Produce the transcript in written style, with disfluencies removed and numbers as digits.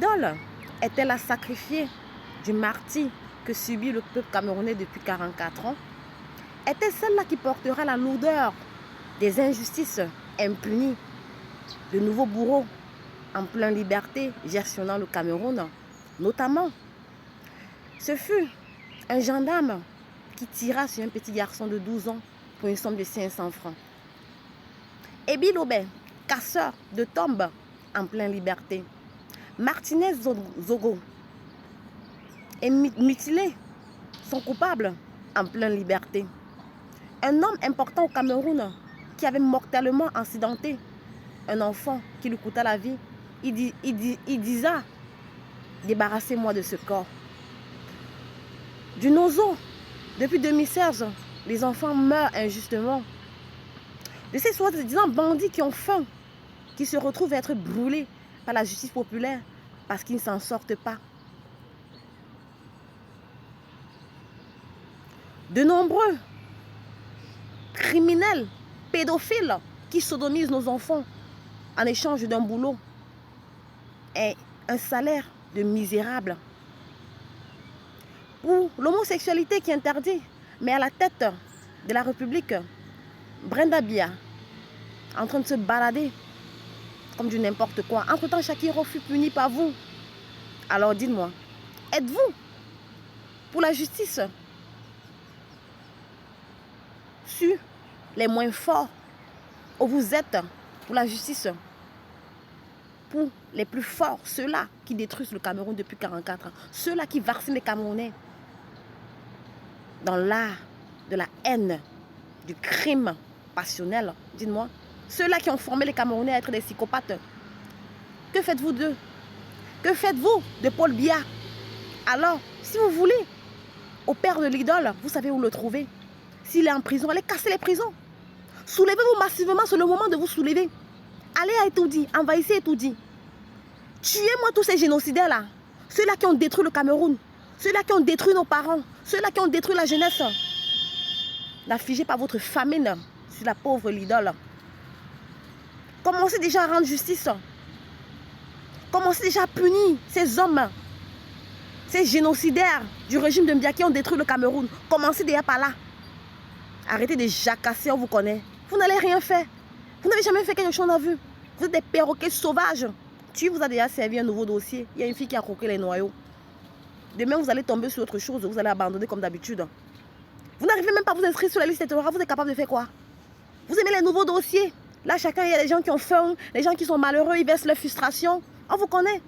idole est-elle la sacrifiée du martyre que subit le peuple camerounais depuis 44 ans? Est-elle celle-là qui portera la lourdeur des injustices impunies, de nouveaux bourreaux en pleine liberté gestionnant le Cameroun? Notamment, ce fut un gendarme qui tira sur un petit garçon de 12 ans pour une somme de 500 francs. Ebi Lobé, casseur de tombes en pleine liberté. Martinez Zogo et mutilé sont coupables en pleine liberté. Un homme important au Cameroun qui avait mortellement incidenté un enfant qui lui coûta la vie, il disait « Débarrassez-moi de ce corps ». Du Nozo, depuis 2016, les enfants meurent injustement. De ces soi-disant bandits qui ont faim, qui se retrouvent à être brûlés par la justice populaire parce qu'ils ne s'en sortent pas. De nombreux criminels, pédophiles qui sodomisent nos enfants en échange d'un boulot et un salaire de misérable. Ou l'homosexualité qui est interdite, mais à la tête de la République, Brenda Bia, en train de se balader comme du n'importe quoi. Entre-temps, Shakiro fut puni par vous. Alors dites-moi, êtes-vous pour la justice sur les moins forts, ou vous êtes pour la justice pour les plus forts, ceux-là qui détruisent le Cameroun depuis 44 ans, ceux-là qui vaccinent les Camerounais dans l'art de la haine, du crime passionnel? Dites-moi, ceux-là qui ont formé les Camerounais à être des psychopathes, que faites-vous d'eux? Que faites-vous de Paul Biya? Alors, si vous voulez, au père de l'idole, vous savez où le trouver. S'il est en prison, allez casser les prisons. Soulevez-vous massivement, c'est le moment de vous soulever. Allez à Etoudi, envahissez Etoudi. Tuez-moi tous ces génocidaires-là. Ceux-là qui ont détruit le Cameroun. Ceux-là qui ont détruit nos parents. Ceux-là qui ont détruit la jeunesse. N'affligez pas votre famine sur la pauvre l'idole. Commencez déjà à rendre justice. Commencez déjà à punir ces hommes, ces génocidaires du régime de Biya qui ont détruit le Cameroun. Commencez déjà par là. Arrêtez de jacasser, on vous connaît. Vous n'allez rien faire. Vous n'avez jamais fait quelque chose à vue. Vous êtes des perroquets sauvages. Tu vous as déjà servi un nouveau dossier. Il y a une fille qui a croqué les noyaux. Demain, vous allez tomber sur autre chose. Vous allez abandonner comme d'habitude. Vous n'arrivez même pas à vous inscrire sur la liste électorale. Vous êtes capable de faire quoi? Vous aimez les nouveaux dossiers. Là, chacun, il y a des gens qui ont faim, les gens qui sont malheureux, ils versent leur frustration. On vous connaît.